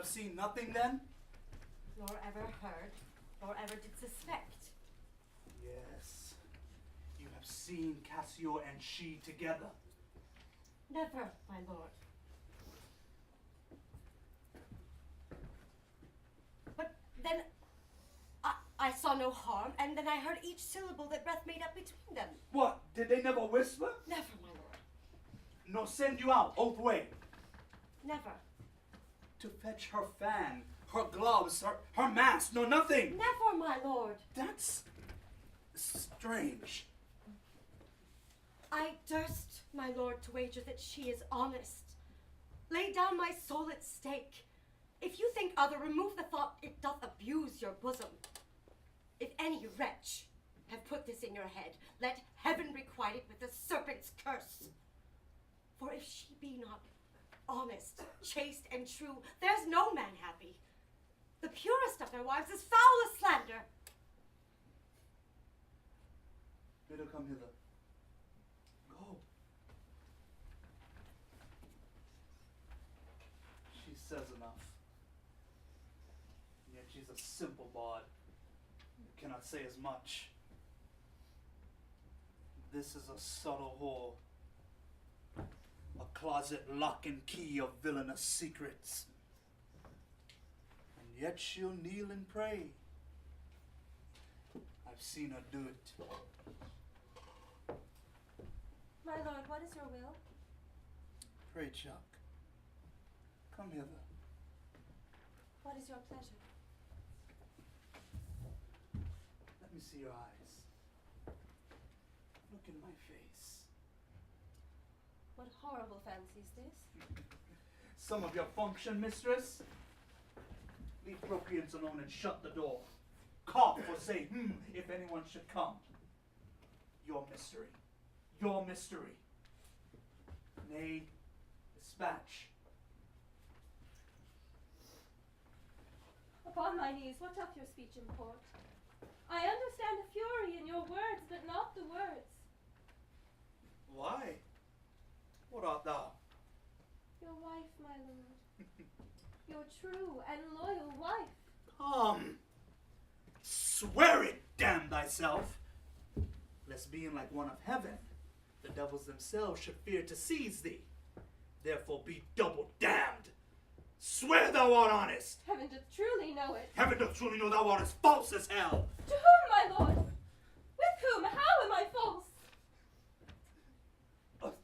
have seen nothing then? Nor ever heard, nor ever did suspect. Yes. You have seen Cassio and she together. Never, my lord. But then I saw no harm, and then I heard each syllable that breath made up between them. What? Did they never whisper? Never, my lord. Nor send you out both way? Never. To fetch her fan, her gloves, her mask, no nothing. Never, my lord. That's strange. I durst, my lord, to wager that she is honest. Lay down my soul at stake. If you think other, remove the thought it doth abuse your bosom. If any wretch have put this in your head, let heaven requite it with the serpent's curse. For if she be not honest, chaste, and true, there's no man happy. The purest of their wives is foul as slander. Bid her come hither. Go. She says enough. Yet she's a simple bard. Cannot say as much. This is a subtle whore. A closet lock and key of villainous secrets. And yet she'll kneel and pray. I've seen her do it. My lord, what is your will? Pray, Chuck. Come hither. What is your pleasure? Let me see your eyes. Look in my face. What horrible fancy is this? Some of your function, mistress? Leave procreants alone and shut the door. Cough or say, if anyone should come. Your mystery. Your mystery. Nay, dispatch. Upon my knees, what doth your speech import? I understand the fury in your words, but not the words. Why? What art thou? Your wife, my lord. Your true and loyal wife. Come. Swear it, damn thyself. Lest being like one of heaven, the devils themselves should fear to seize thee. Therefore be double damned. Swear thou art honest. Heaven doth truly know it. Heaven doth truly know thou art as false as hell. To whom, my lord? With whom? How am I false?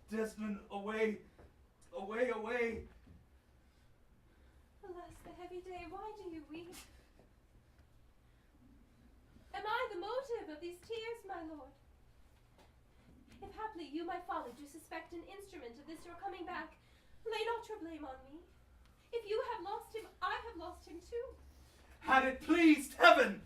Desmond, away, away, away. Alas, the heavy day, why do you weep? Am I the motive of these tears, my lord? If haply you, my folly, do suspect an instrument of this your coming back, lay not your blame on me. If you have lost him, I have lost him too. Had it pleased heaven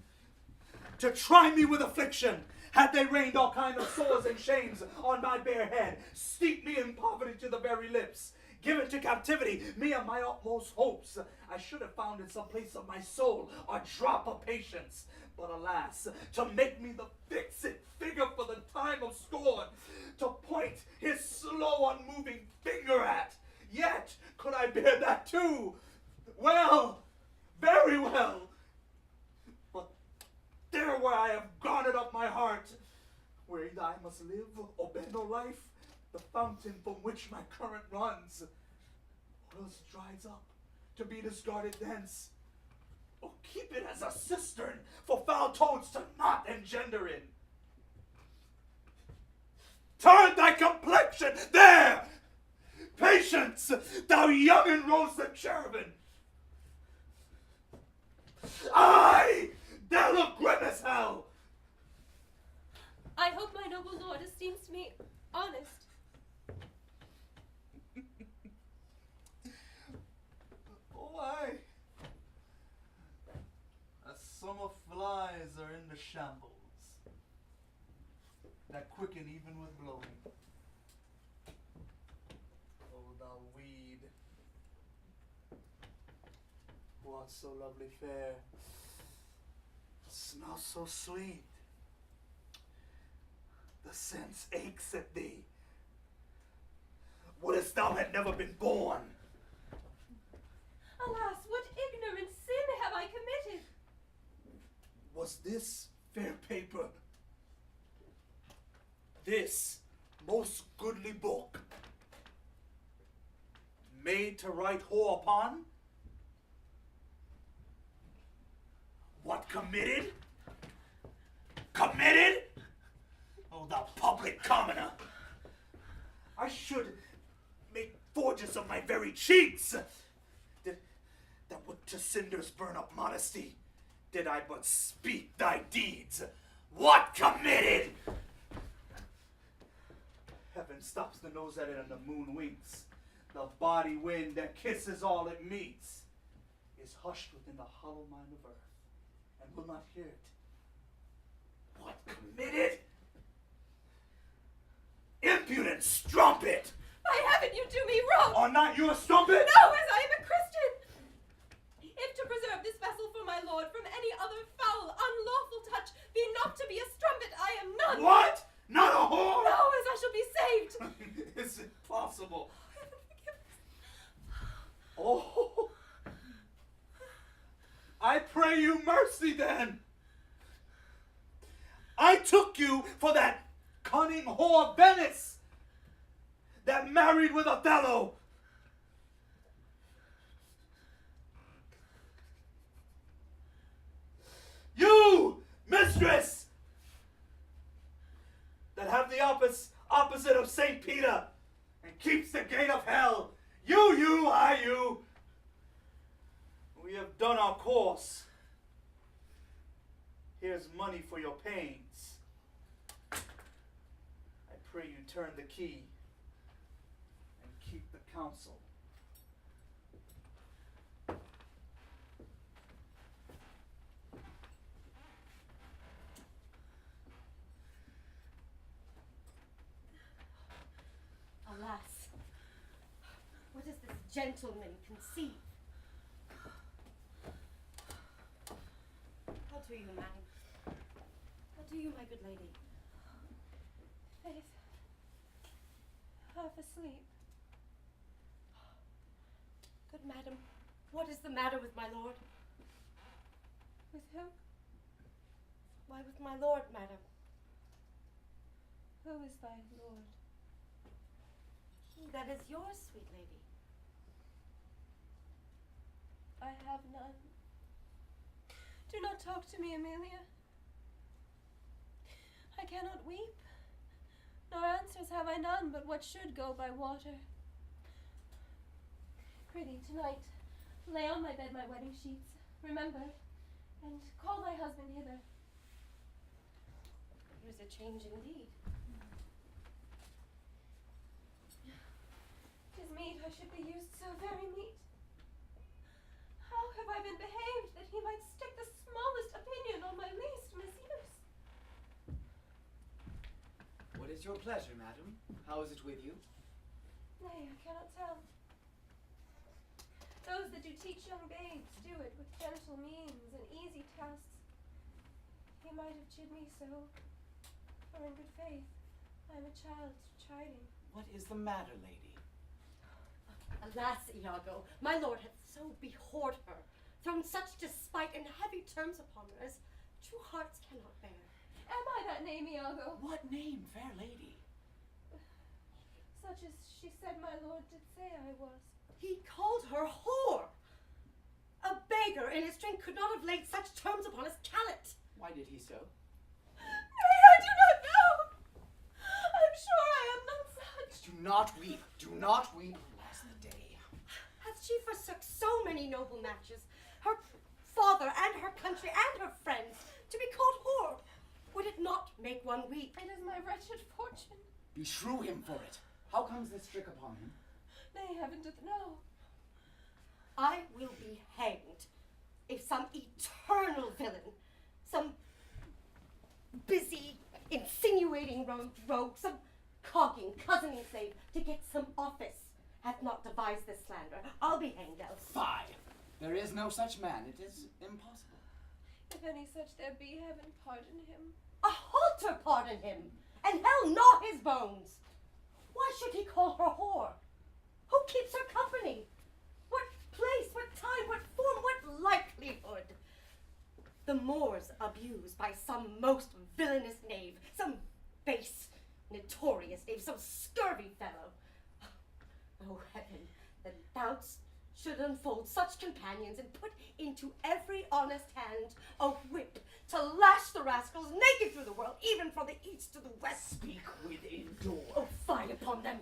to try me with affliction, had they rained all kind of sores and shames on my bare head, steep me in poverty to the very lips, given to captivity, me and my utmost hopes, I should have found in some place of my soul a drop of patience. But alas, to make me the fixed figure for the time of scorn, to point his slow unmoving finger at, yet could I bear that too. Well, very well. But there where I have garnered up my heart, where either I must live or bear no life, the fountain from which my current runs, or else dries up to be discarded thence, or keep it as a cistern for foul toads to not engender in. Turn thy complexion there! Patience, thou young and rosy cherubin! Aye! Thou look grim as hell! I hope my noble lord esteems me honest. Why? As summer flies are in the shambles, that quicken even with blowing. Oh, thou weed, who art so lovely fair, smell so sweet, the sense aches at thee. Wouldst thou had never been born? Alas, what was this fair paper, this most goodly book, made to write whore upon? What committed? Committed? Oh, the public commoner! I should make forges of my very cheeks, that would to cinders burn up modesty, did I but speak thy deeds. What committed? Heaven stops the nose at it and the moon winks. The body wind that kisses all it meets is hushed within the hollow mind of earth and will not hear it. What committed? Impudent strumpet! By heaven, you do me wrong! Are not you a strumpet? No, as I am a Christian! If to preserve this vessel for my lord from any other foul, unlawful touch be not to be a strumpet, I am none! What? Not a whore? No, as I shall be saved! Is it possible? Oh, I pray you mercy then. I took you for that cunning whore Venice that married with Othello. You, mistress, that have the opposite of St. Peter and keeps the gate of hell. You. We have done our course. Here's money for your pains. I pray you turn the key and keep the counsel. Alas, what does this gentleman conceive? How do you, madam? How do you, my good lady? Faith, half asleep. Good madam, what is the matter with my lord? With whom? Why, with my lord, madam. Who is thy lord? He that is yours, sweet lady. I have none. Do not talk to me, Emilia. I cannot weep, nor answers have I none but what should go by water. Prithee, tonight, lay on my bed my wedding sheets, remember, and call thy husband hither. Here's a change indeed. 'Tis meet I should be used so very meet. How have I been behaved that he might stick the smallest opinion on my least misuse? What is your pleasure, madam? How is it with you? Nay, I cannot tell. Those that do teach young babes do it with gentle means and easy tasks. He might have chid me so, for in good faith I am a child chiding. What is the matter, lady? Alas, Iago, my lord hath so behorred her, thrown such despite and heavy terms upon her as true hearts cannot bear. Am I that name, Iago? What name, fair lady? Such as she said my lord did say I was. He called her whore. A beggar in his drink could not have laid such terms upon his callet. Why did he so? Nay, I do not know. I'm sure I am not such. Do not weep. Do not weep. Alas the day. Hath she forsook so many noble matches, her father and her country and her friends, to be called whore? Would it not make one weep? It is my wretched fortune. Beshrew him for it. How comes this trick upon him? Nay, heaven doth know. I will be hanged if some eternal villain, some busy, insinuating rogue, some cogging, cozening slave to get some office, hath not devised this slander. I'll be hanged else. Fie! There is no such man. It is impossible. If any such there be, heaven pardon him. A halter pardon him, and hell gnaw his bones. Why should he call her whore? Who keeps her company? What place, what time, what form, what likelihood? the Moors abused by some most villainous knave, some base, notorious knave, some scurvy fellow. Oh, heaven, that thou should unfold such companions and put into every honest hand a whip to lash the rascals naked through the world, even from the east to the west. Speak within door. Oh, fie upon them!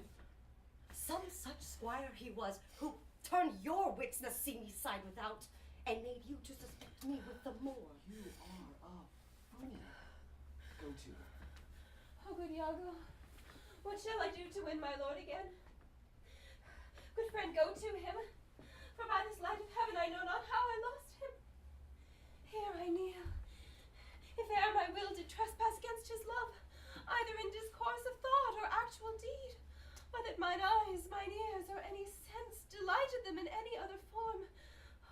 Some such squire he was, who turned your wits the seamy side without, and made you to suspect me with the more. You are a fool. Go to. Oh, good Iago, what shall I do to win my lord again? Good friend, go to him, for by this light of heaven I know not how I lost him. Here I kneel. If e'er my will did trespass against his love, either in discourse of thought or actual deed, or that mine eyes, mine ears, or any sense delighted them in any other form,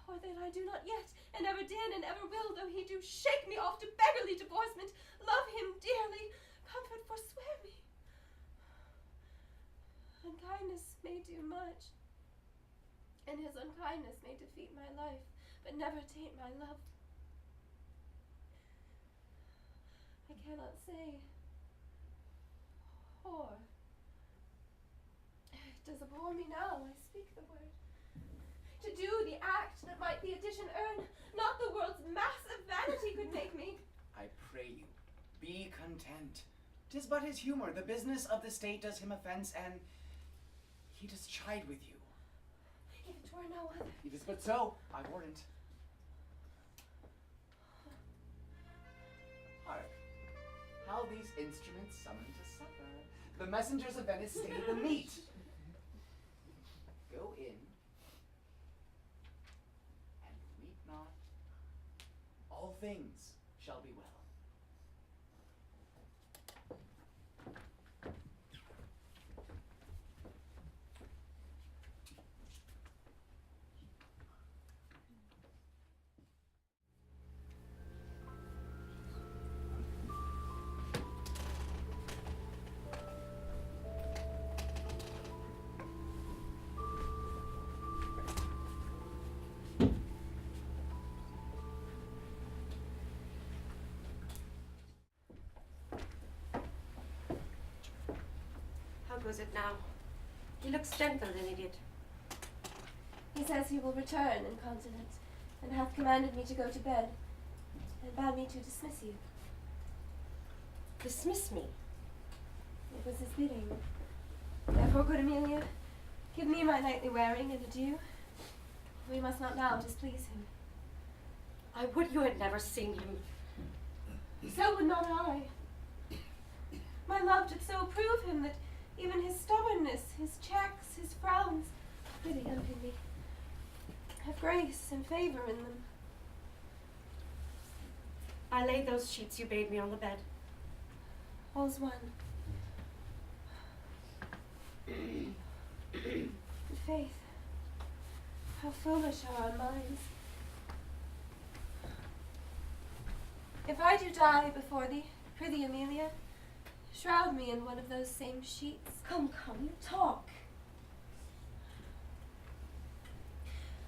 or that I do not yet, and ever did, and ever will, though he do shake me off to beggarly divorcement, love him dearly, comfort forswear me. Unkindness may do much, and his unkindness may defeat my life, but never taint my love. I cannot say whore. It does abhor me now, I speak the word. To do the act that might the addition earn, not the world's massive vanity could make me. I pray you, be content. 'Tis but his humor. The business of the state does him offense, and he does chide with you. If it were no other. It is but so, I warrant. Hark, how these instruments summon to supper. The messengers of Venice stay the meat. Go in, and weep not. All things shall be well. How goes it now? He looks gentler than he did. He says he will return incontinent, and hath commanded me to go to bed, and bade me to dismiss you. Dismiss me? It was his bidding. Therefore, good Emilia, give me my nightly wearing and adieu. We must not now displease him. I would you had never seen him. So would not I. My love did so approve him that even his stubbornness, his checks, his frowns, really unpin me, have grace and favor in them. I laid those sheets you bade me on the bed. All's one. Faith, how foolish are our minds. If I do die before thee, prithee, Emilia, shroud me in one of those same sheets. Come, you talk.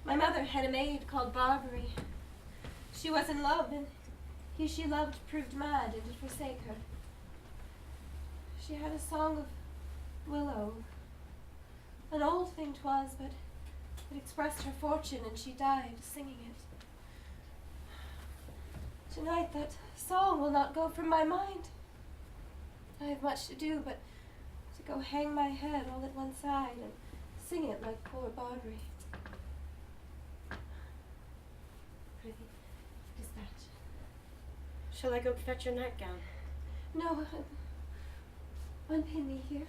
My mother had a maid called Barbary. She was in love, and he she loved proved mad and did forsake her. She had a song of willow. An old thing 'twas, but it expressed her fortune, and she died singing it. Tonight that song will not go from my mind. I have much to do but to go hang my head all at one side and sing it like poor Barbary. Prithee, dispatch. Shall I go fetch your nightgown? No, unpin me here.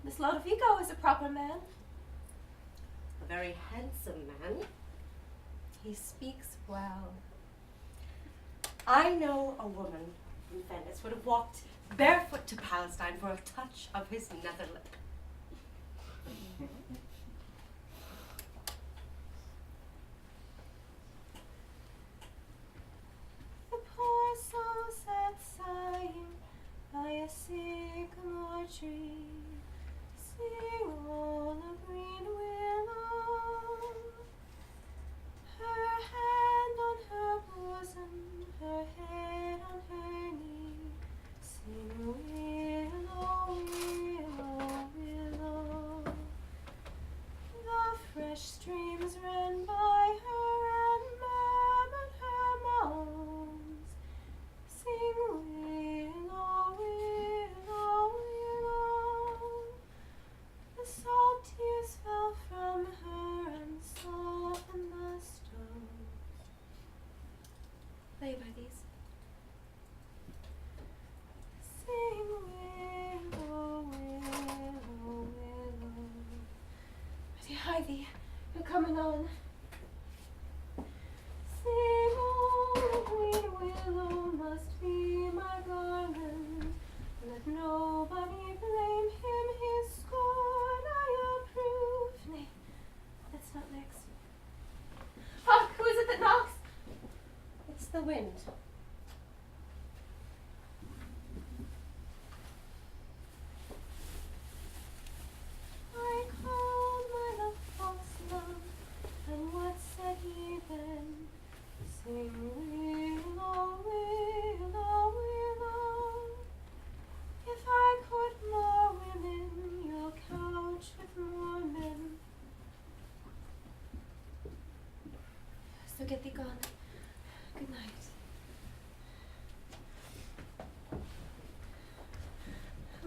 This Lodovico is a proper man. A very handsome man. He speaks well. I know a woman from Venice would have walked barefoot to Palestine for a touch of his nether lip. The poor soul sat sighing by a sycamore tree. Sing all a green willow.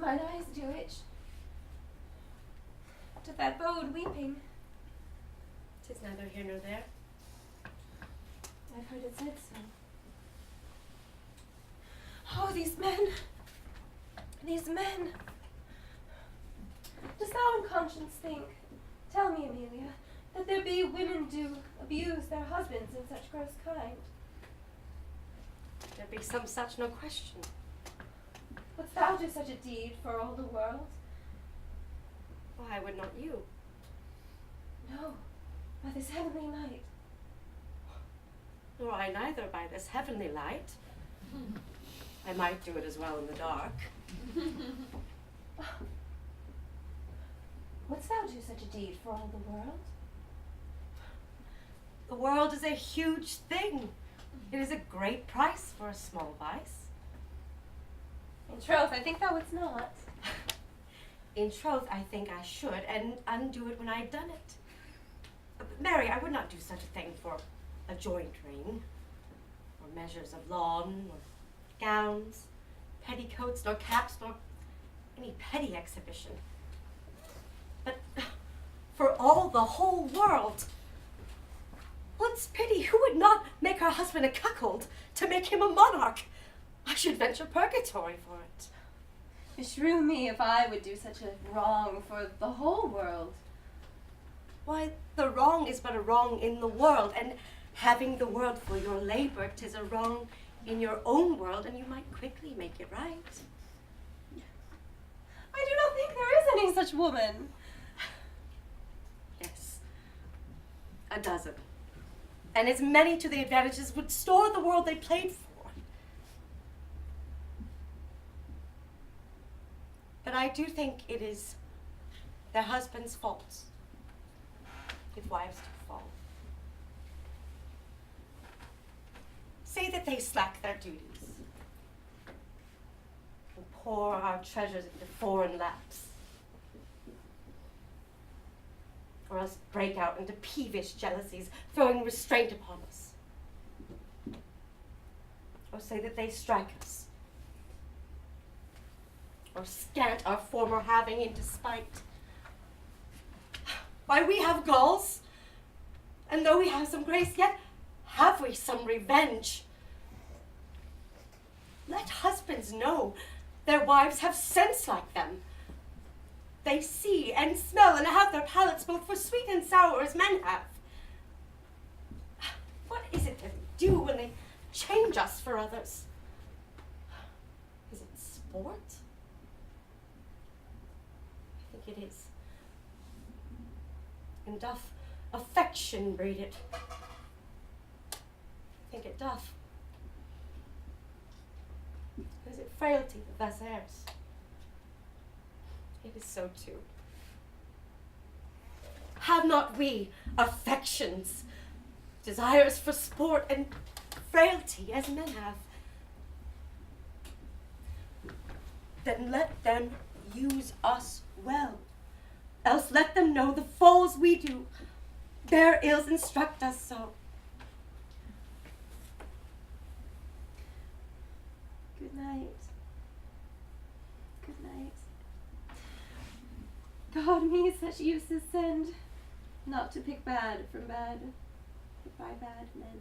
mine eyes do itch. But if that bode weeping, 'Tis neither here nor there. I've heard it said so. Oh, these men! These men! Dost thou in conscience think, tell me, Emilia, that there be women do abuse their husbands in such gross kind? There be some such, no question. Wouldst thou do such a deed for all the world? Why would not you? No, by this heavenly light. Nor I neither by this heavenly light. I might do it as well in the dark. Wouldst thou do such a deed for all the world? The world is a huge thing. It is a great price for a small vice. In troth, I think thou wouldst not. In troth, I think I should, and undo it when I'd done it. But Mary, I would not do such a thing for a joint ring, or measures of lawn, or gowns, petticoats, nor caps, nor any petty exhibition. But for all the whole world, what's pity? Who would not make her husband a cuckold to make him a monarch? I should venture purgatory for it. Beshrew me if I would do such a wrong for the whole world. Why, the wrong is but a wrong in the world, and having the world for your labor, 'tis a wrong in your own world, and you might quickly make it right. I do not think there is any such woman. Yes, a dozen, and as many to the advantages would store the world they played for. But I do think it is their husbands' fault if wives do fall. Say that they slack their duties and pour our treasures into foreign laps, or else break out into peevish jealousies, throwing restraint upon us. Or say that they strike us, or scant our former having into spite. Why, we have galls, and though we have some grace, yet have we some revenge. Let husbands know their wives have sense like them. They see and smell and have their palates both for sweet and sour as men have. What is it they do when they change us for others? Is it sport? I think it is. And doth affection breed it? I think it doth. Is it frailty that thus errs? It is so too. Have not we affections, desires for sport and frailty as men have? Then let them use us well. Else let them know the falls we do, their ills instruct us so. Good night. Good night. God me such uses send, not to pick bad from bad, but by bad mend.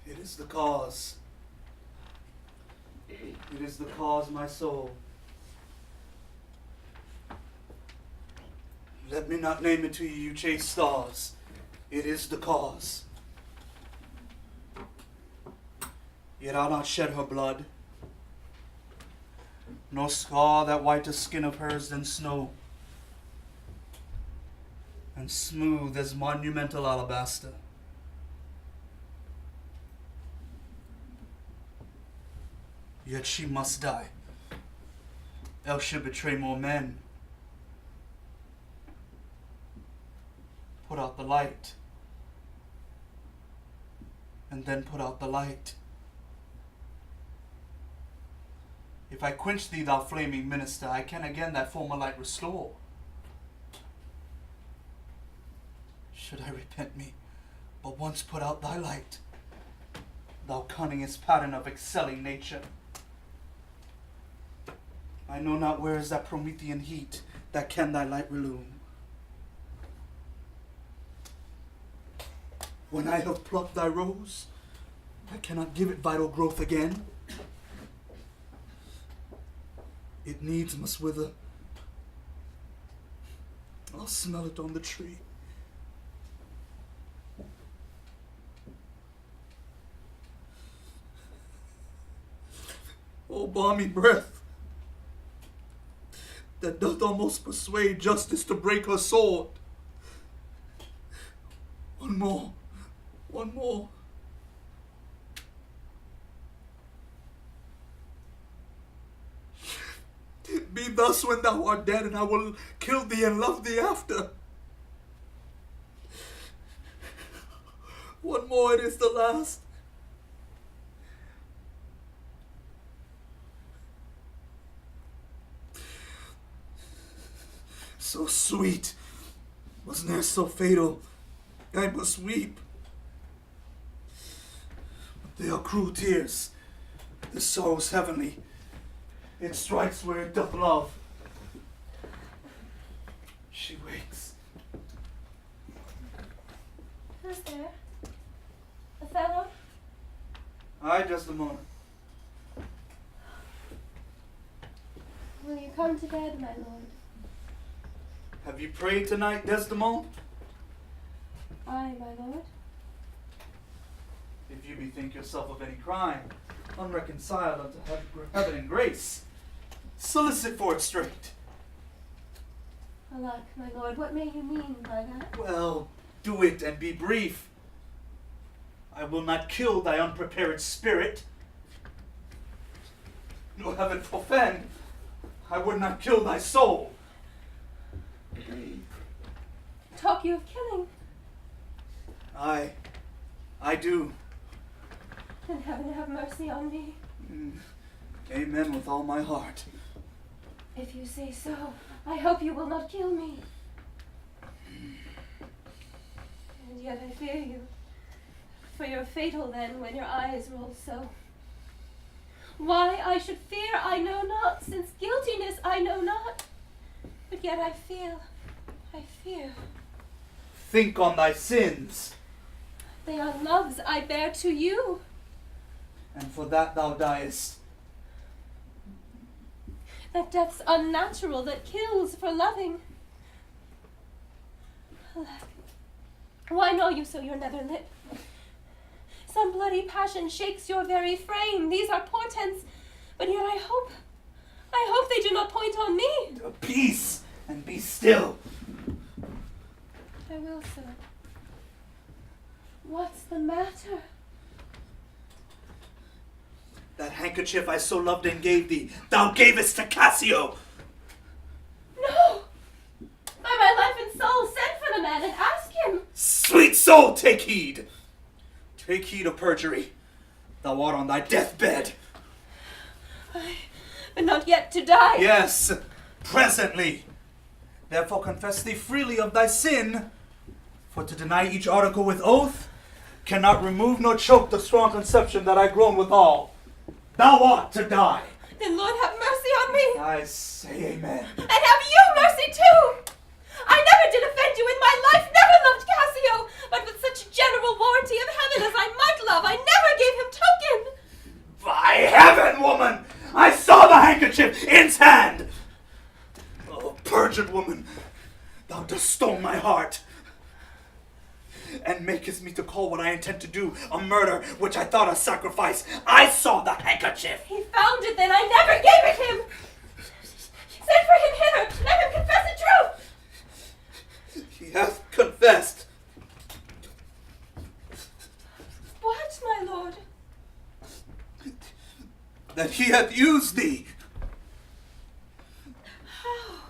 It is the cause. It is the cause, my soul. Let me not name it to you, you chaste stars. It is the cause. Yet I'll not shed her blood, no scar that whiter skin of hers than snow, and smooth as monumental alabaster. Yet she must die, else she'll betray more men. Put out the light, and then put out the light. If I quench thee, thou flaming minister, I can again thy former light restore. Should I repent me, but once put out thy light, thou cunningest pattern of excelling nature? I know not where is that Promethean heat that can thy light relume. When I have plucked thy rose, I cannot give it vital growth again. It needs must wither. I'll smell it on the tree. Oh, balmy breath that doth almost persuade justice to break her sword. One more. Be thus when thou art dead, and I will kill thee and love thee after. One more, it is the last. So sweet, was ne'er so fatal, I must weep. But they are cruel tears, this sorrow's heavenly. It strikes where it doth love. She wakes. Who's there? Othello? Aye, Desdemona. Will you come to bed, my lord? Have you prayed tonight, Desdemona? Aye, my lord. If you bethink yourself of any crime, unreconciled unto heaven and grace, solicit for it straight. Alack, my lord, what may you mean by that? Well, do it and be brief. I will not kill thy unprepared spirit. No heaven forfend, I would not kill thy soul. Talk you of killing? I do. Then heaven have mercy on me. Amen with all my heart. If you say so, I hope you will not kill me. And yet I fear you, for you're fatal then when your eyes roll so. Why I should fear I know not, since guiltiness I know not. But yet I fear. Think on thy sins, They are loves I bear to you. and for that thou diest. That death's unnatural that kills for loving. Alack, why know you so your nether lip? Some bloody passion shakes your very frame. These are portents, but yet I hope they do not point on me. Peace, and be still. I will, sir. What's the matter? That handkerchief I so loved and gave thee, thou gavest to Cassio. No! By my life and soul, send for the man and ask him. Sweet soul, take heed. Take heed of perjury. Thou art on thy deathbed. But not yet to die. Yes, presently. Therefore confess thee freely of thy sin. For to deny each article with oath cannot remove nor choke the strong conception that I groan withal. Thou art to die. Then Lord have mercy on me. I say amen. And have you mercy too. I never did offend you in my life, never loved Cassio, but with such general warranty of heaven as I might love, I never gave him token. By heaven, woman! I saw the handkerchief in's hand! Oh, perjured woman, thou dost stone my heart, and makest me to call what I intend to do a murder, which I thought a sacrifice. I saw the handkerchief! He found it, then I never gave it him. that he hath used thee. How?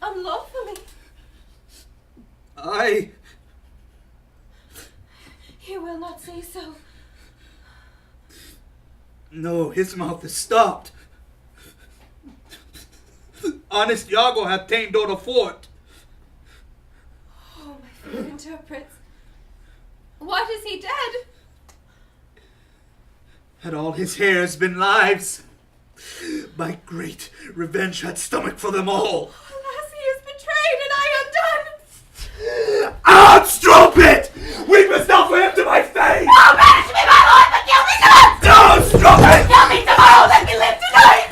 Unlawfully? Aye. You will not say so. No, his mouth is stopped. Honest Iago hath tamed o'er the fort. Oh, my fair interprets. What, is he dead? Had all his hairs been lives, my great revenge had stomach for them all. Alas, he is betrayed, and I undone. Outstrop it! Weepest thou for him to my face! Oh, banish me, my lord, but kill me not! No, strop it! Kill me tomorrow, let me live tonight!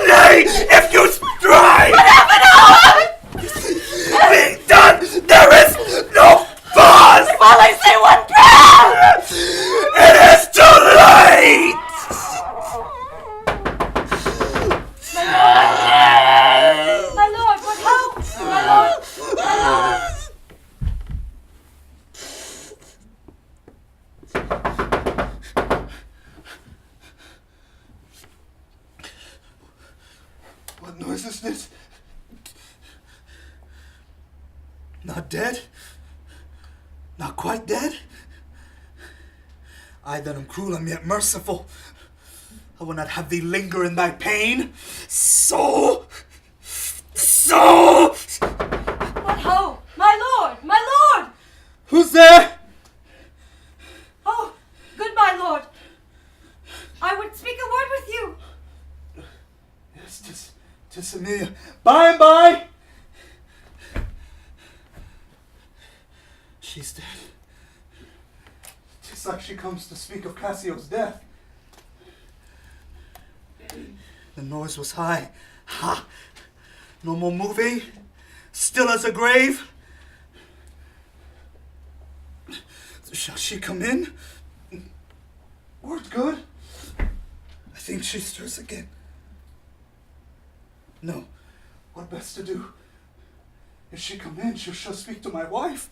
Nay, if you strive! But half an hour! Being done, there is no pause! While I say one prayer! It is too late! My lord, what ho? My lord, my lord. What noise is this? Not dead? Not quite dead? I that am cruel am yet merciful. I will not have thee linger in thy pain. So. What ho? My lord, my lord! Who's there? Oh, good my lord. I would speak a word with you. Yes, 'tis Emilia. By and by. She's dead. 'Tis like she comes to speak of Cassio's death. The noise was high. Ha! No more moving. Still as a grave. Shall she come in? Word good. I think she stirs again. No. What best to do? If she come in, she shall speak to my wife.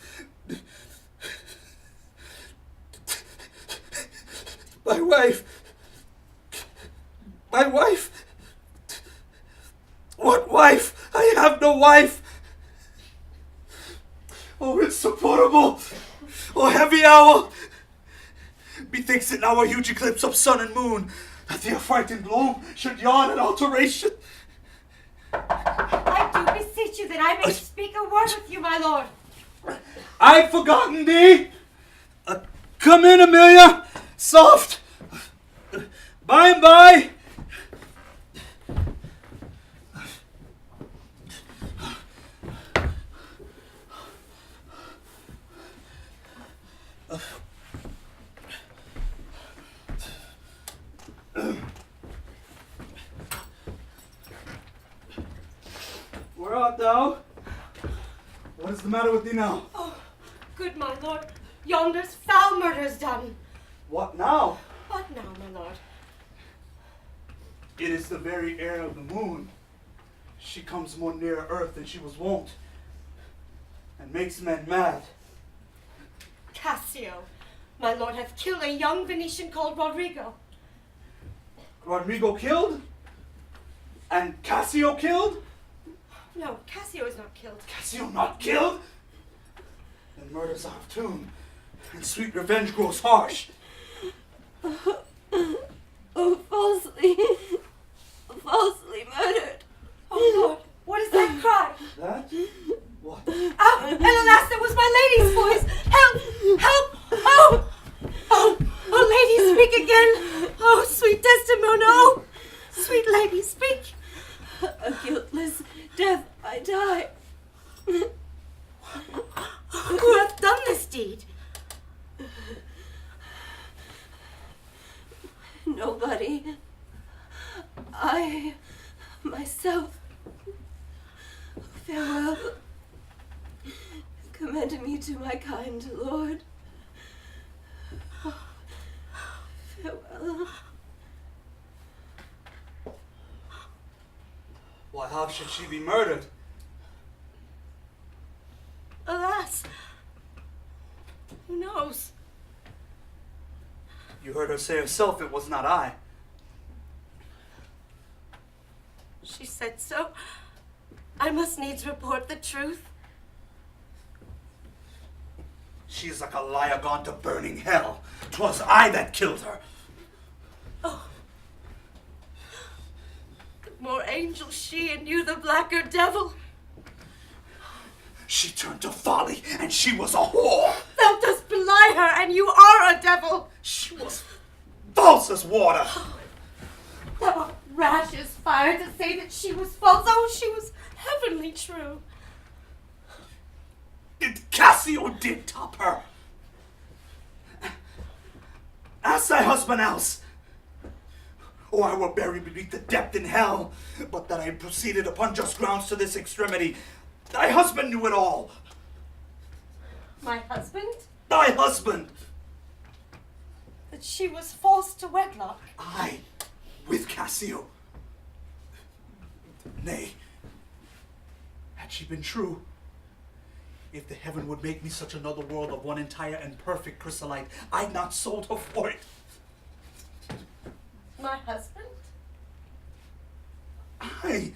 My wife. My wife. What wife? I have no wife. Oh, insupportable. Oh, heavy hour. Methinks it now a huge eclipse of sun and moon, that the affrighted globe should yawn in alteration. I do beseech you that I may speak a word with you, my lord. I've forgotten thee. Come in, Emilia. Soft. By and by. Where art thou? What is the matter with thee now? Oh, good my lord, yonder's foul murder's done. What now? What now, my lord? It is the very air of the moon. She comes more near earth than she was wont, and makes men mad. Cassio, my lord, hath killed a young Venetian called Rodrigo. Rodrigo killed? And Cassio killed? No, Cassio is not killed. Cassio not killed? Then murder's out of tune, and sweet revenge grows harsh. Oh, falsely murdered. Oh Lord, what is that cry? That? What? Ah, and alas, that was my lady's voice. Help! Help! Oh! Oh! Oh, lady, speak again. Oh, sweet Desdemona. Oh, sweet lady, speak. A guiltless death I die. Who hath done this deed? Nobody. I myself. Farewell. Commend me to my kind lord. Farewell. Why, how should she be murdered? Alas, who knows? You heard her say herself it was not I. She said so. I must needs report the truth. She is like a liar gone to burning hell. 'Twas I that killed her. Oh. The more angel she, and you the blacker devil. She turned to folly, and she was a whore. Thou dost belie her, and you are a devil. She was false as water. Thou art rash as fire to say that she was false. Oh, she was heavenly true. Cassio did top her. Ask thy husband else, or I were buried beneath the depth in hell. But that I proceeded upon just grounds to this extremity. Thy husband knew it all. My husband? Thy husband. That she was false to wedlock. I, with Cassio. Nay, had she been true, if the heaven would make me such another world of one entire and perfect chrysolite, I'd not sold her for it. My husband? Aye,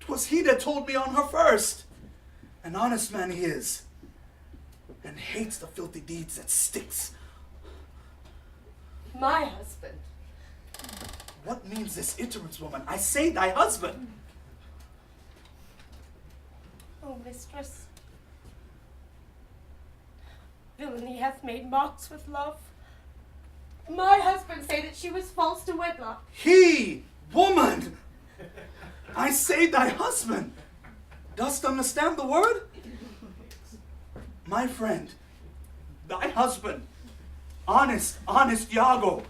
'twas he that told me on her first. An honest man he is, and hates the filthy deeds that sticks. My husband? What means this iterance, woman? I say thy husband. Oh, mistress. Villainy hath made mocks with love. My husband say that she was false to wedlock. He, woman! I say thy husband. Dost understand the word? My friend, thy husband, honest Iago.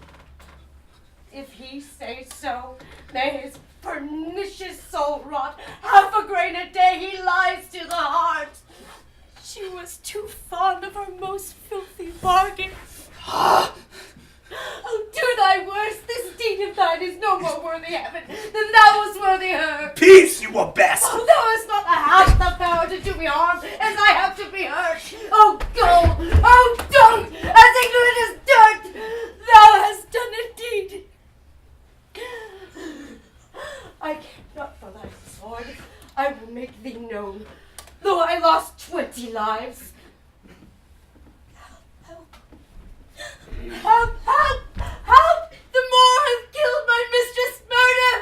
If he say so, may his pernicious soul rot. Half a grain a day he lies to the heart. She was too fond of her most filthy bargain. Oh, do thy worst. This deed of thine is no more worthy heaven than thou was worthy her. Peace, you were best. Oh, thou hast not half the power to do me harm as I have to be hurt. Oh, go. Oh, don't. As ignorant as dirt. Thou hast done indeed. I care not for thy sword. I will make thee known, though I lost 20 lives. Help! Help! Help! Help! The Moor has killed my mistress! Murder!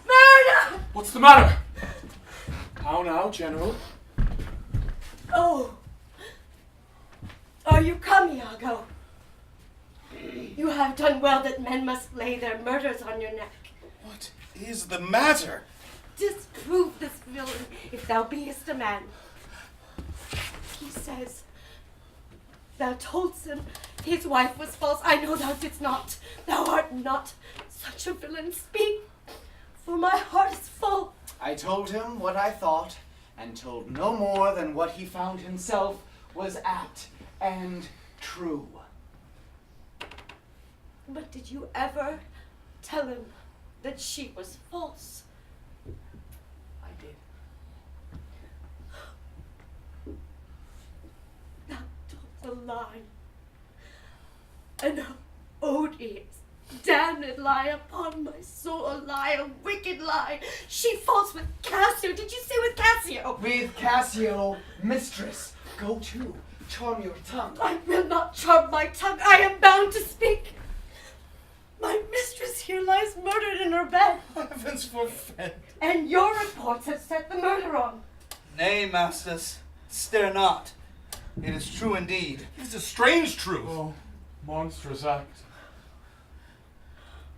Murder! What's the matter? How now, General? Oh! Are you come, Iago? You have done well that men must lay their murders on your neck. What is the matter? Disprove this villain, if thou beest a man. He says, thou toldst him his wife was false. I know thou didst not. Thou art not such a villain. Speak, for my heart is full. I told him what I thought, and told no more than what he found himself was apt and true. But did you ever tell him that she was false? I did. Thou told a lie. An odious, damned lie upon my soul, a lie, a wicked lie. She false with Cassio. Did you say with Cassio? With Cassio, mistress, go to, charm your tongue. I will not charm my tongue. I am bound to speak. My mistress here lies murdered in her bed. Heavens forfend. And your reports have set the murder on. Nay, masters, stare not. It is true indeed. It is a strange truth. Oh, monstrous act.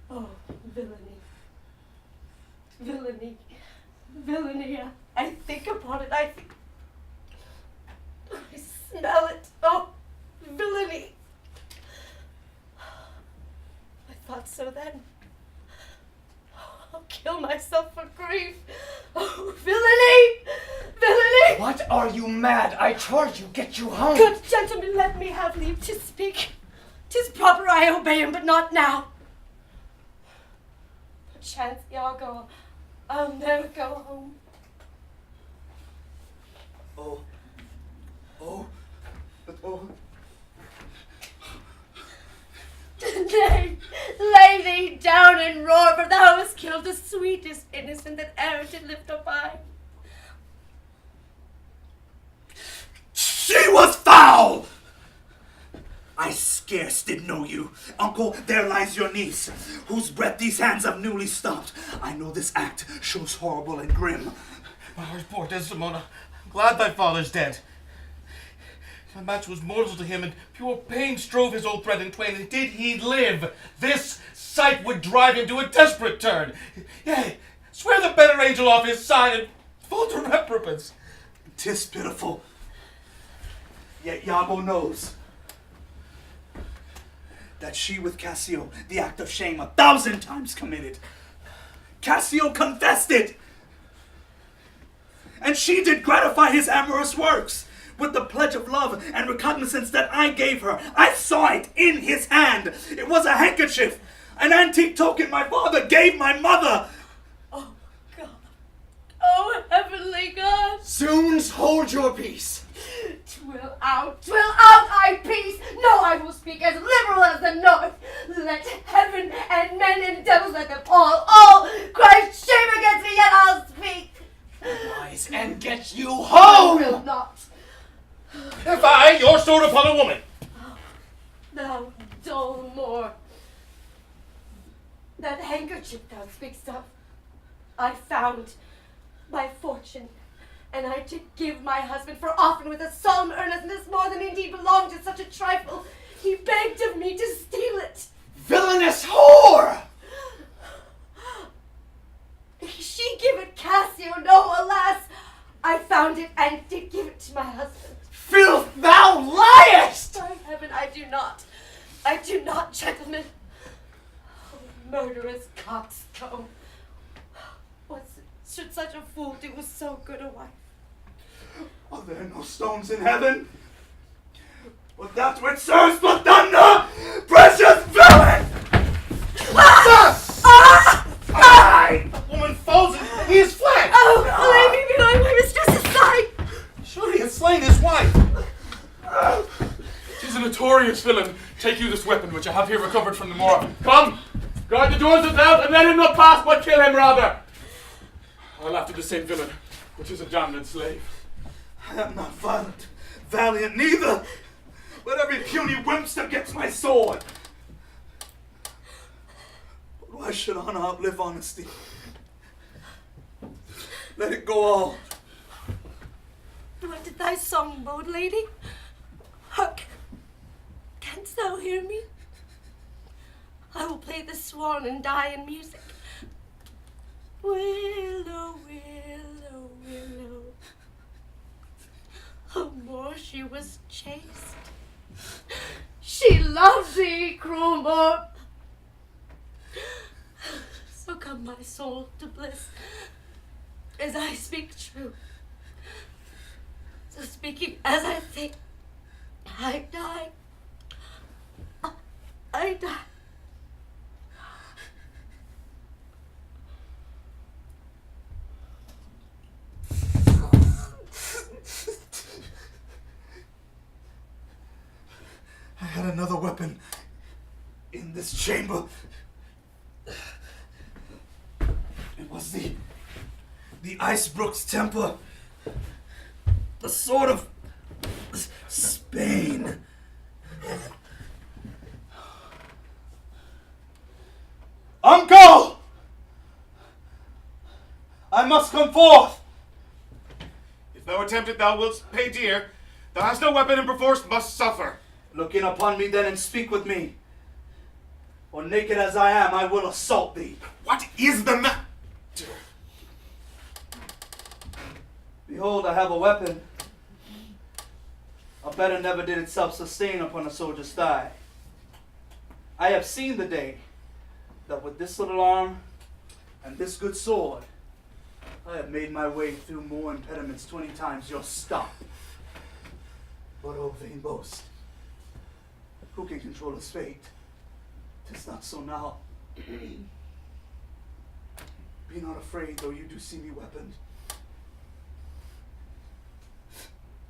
Oh, villainy. Villainy. Villainy. I think upon it. I smell it. Oh, villainy. I thought so then. I'll kill myself for grief. Oh, villainy! Villainy! What are you mad? I charge you, get you home. Good gentlemen, let me have leave to speak. 'Tis proper I obey him, but not now. Perchance, Iago, I'll never go home. Oh. Nay, lay thee down and roar, for thou hast killed the sweetest innocent should lift up I. She was foul! I scarce did know you. Uncle, there lies your niece, whose breath these hands have newly stopped. I know this act shows horrible and grim. My heart, poor Desdemona. I'm glad thy father's dead. My match was mortal to him, and pure pain strove his old thread in twain, and did he live, this sight would drive him to a desperate turn. Yea, swear the better angel off his side, and fall to reprobates. 'Tis pitiful. Yet Iago knows that she with Cassio the act of shame 1,000 times committed. Cassio confessed it, and she did gratify his amorous works with the pledge of love and recognizance that I gave her. I saw it in his hand. It was a handkerchief, an antique token my father gave my mother. Oh, God. Oh, heavenly God. Soons hold your peace. Twill out thy peace. No, I will speak as liberal as the north. Let heaven and men and devils let them all cry shame against me, yet I'll speak. Rise and get you I home! will not. If I, your sword upon a woman. Thou dull Moor. That handkerchief thou speakst of, I found by fortune, and I did give my husband, for often with a solemn earnestness more than indeed belonged to such a trifle, he begged of me to steal it. Villainous whore! She give it Cassio, no, alas, I found it and did give it to my husband. Filth, thou liest! By heaven, I do not, gentlemen. Oh, murderous coxcomb. What should such a fool do with so good a wife? Are there no stones in heaven? Well, that which serves but thunder, precious villain! The woman falls and he is fled. Oh, lay me behind my mistress's side! Surely he has slain his wife. 'Tis a notorious villain. Take you this weapon which I have here recovered from the moor. Come, guard the doors without, and let him not pass, but kill him rather. I'll after the same villain, which is a damned slave. I am not violent, valiant neither, but every puny whimster gets my sword. But why should honor outlive honesty? Let it go all. What did thy song bode, lady? Hark! Canst thou hear me? I will play the swan and die in music. Willow, willow, willow. Oh, more she was chaste. She loves thee, cruel Moor. So come my soul to bliss, as I speak true. So speaking as I think, I die. I die. I had another weapon in this chamber. It was the Icebrook's temper, the sword of Spain. Uncle! I must come forth. If thou attempt it, thou wilt pay dear. Thou hast no weapon and perforce must suffer. Look in upon me then and speak with me. Or naked as I am, I will assault thee. What is the matter? Behold, I have a weapon. A better never did itself sustain upon a soldier's thigh. I have seen the day that with this little arm and this good sword, I have made my way through more impediments 20 times your stop. But oh, vain boast, who can control his fate? 'Tis not so now. Be not afraid, though you do see me weaponed.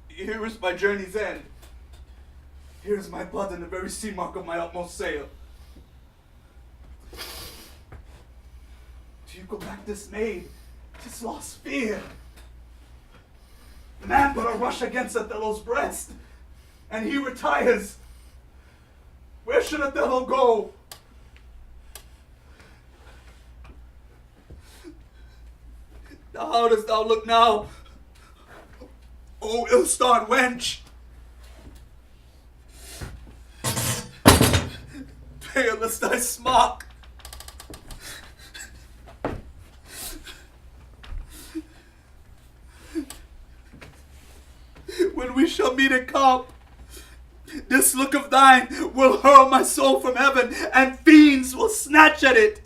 Here is my journey's end. Here is my blood and the very sea mark of my utmost sail. Do you go back dismayed 'Tis lost fear. The man but a rush against Othello's breast, and he retires. Where should Othello go? How dost thou look now, O ill-starred wench? Pale as thy smock. When we shall meet at camp, this look of thine will hurl my soul from heaven, and fiends will snatch at it.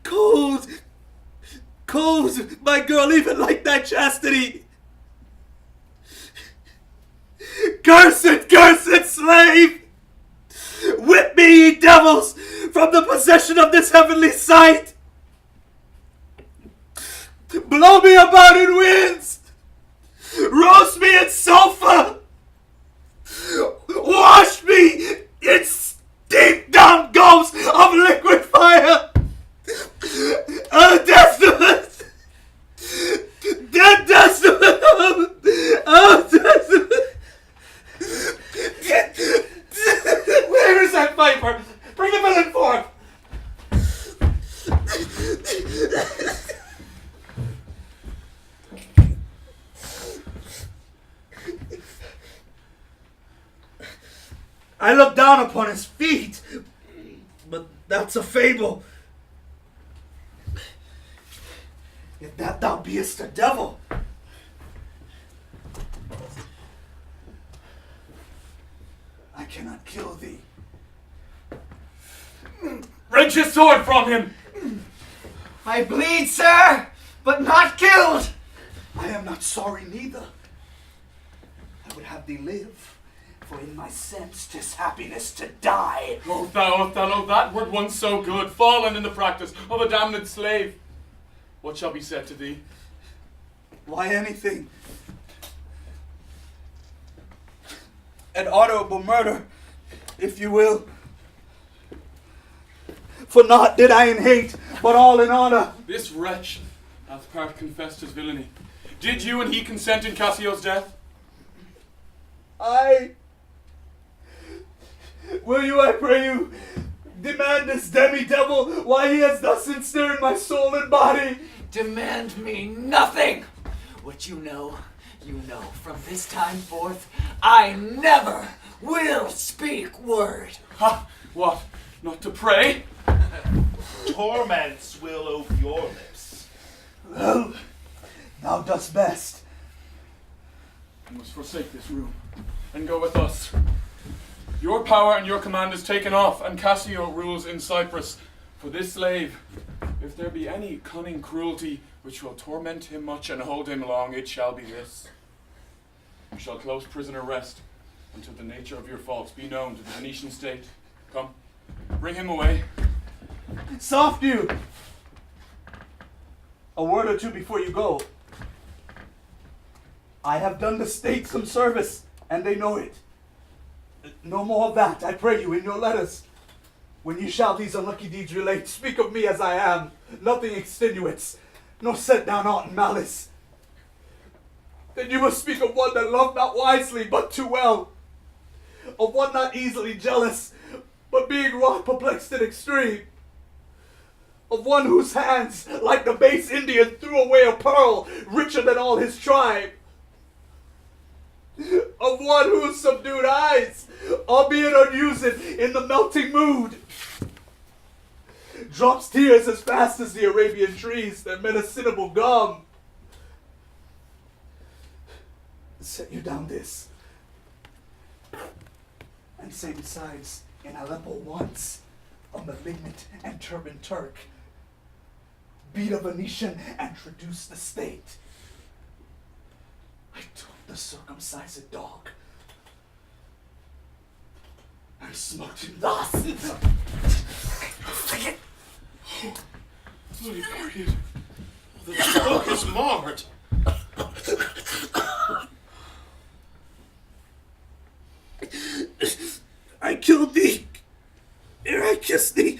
Cold, cold, my girl, even like thy chastity. Cursed slave! Whip me, ye devils, from the possession of this heavenly sight! Blow me about in winds! Roast me in sulfur! Wash me in steep down gulfs of liquid fire! Oh, Testament! Dead Testament! Oh, Testament! Where is that viper? Bring the villain forth! I look down upon his feet, but that's a fable. If that thou beest a devil, I cannot kill thee. Wrench his sword from him! I bleed, sir, but not killed. I am not sorry neither. I would have thee live, for in my sense 'tis happiness to die. O thou Othello, that word once so good, fallen in the practice of a damned slave. What shall be said to thee? Why, anything. An honorable murder, if you will. For naught did I in hate, but all in honor. This wretch hath part confessed his villainy. Did you and he consent in Cassio's death? I... Will you, I pray you, demand this demi-devil why he has thus ensnared my soul and body? Demand me nothing. What you know. From this time forth, I never will speak word. Ha! What? Not to pray? Torments will ope your lips. Well, thou dost best. You must forsake this room and go with us. Your power and your command is taken off, and Cassio rules in Cyprus. For this slave, if there be any cunning cruelty which will torment him much and hold him long, it shall be this. You shall close prisoner rest until the nature of your faults be known to the Venetian state. Come, bring him away. Soft you! A word or two before you go. I have done the state some service, and they know it. No more of that, I pray you, in your letters. When you shall these unlucky deeds relate, speak of me as I am, nothing extenuates, nor set down aught in malice. Then you must speak of one that loved not wisely, but too well. Of one not easily jealous, but being wrought perplexed in extreme. Of one whose hands, like the base Indian, threw away a pearl richer than all his tribe. Of one whose subdued eyes, albeit unused in the melting mood, drops tears as fast as the Arabian trees, their medicinable gum. Set you down this, and say besides, in Aleppo once, a malignant and turbaned Turk beat a Venetian and traduced the state. I took the circumcised dog and smoked him thus. Bloody period. The smoke is marred. I killed thee kiss thee,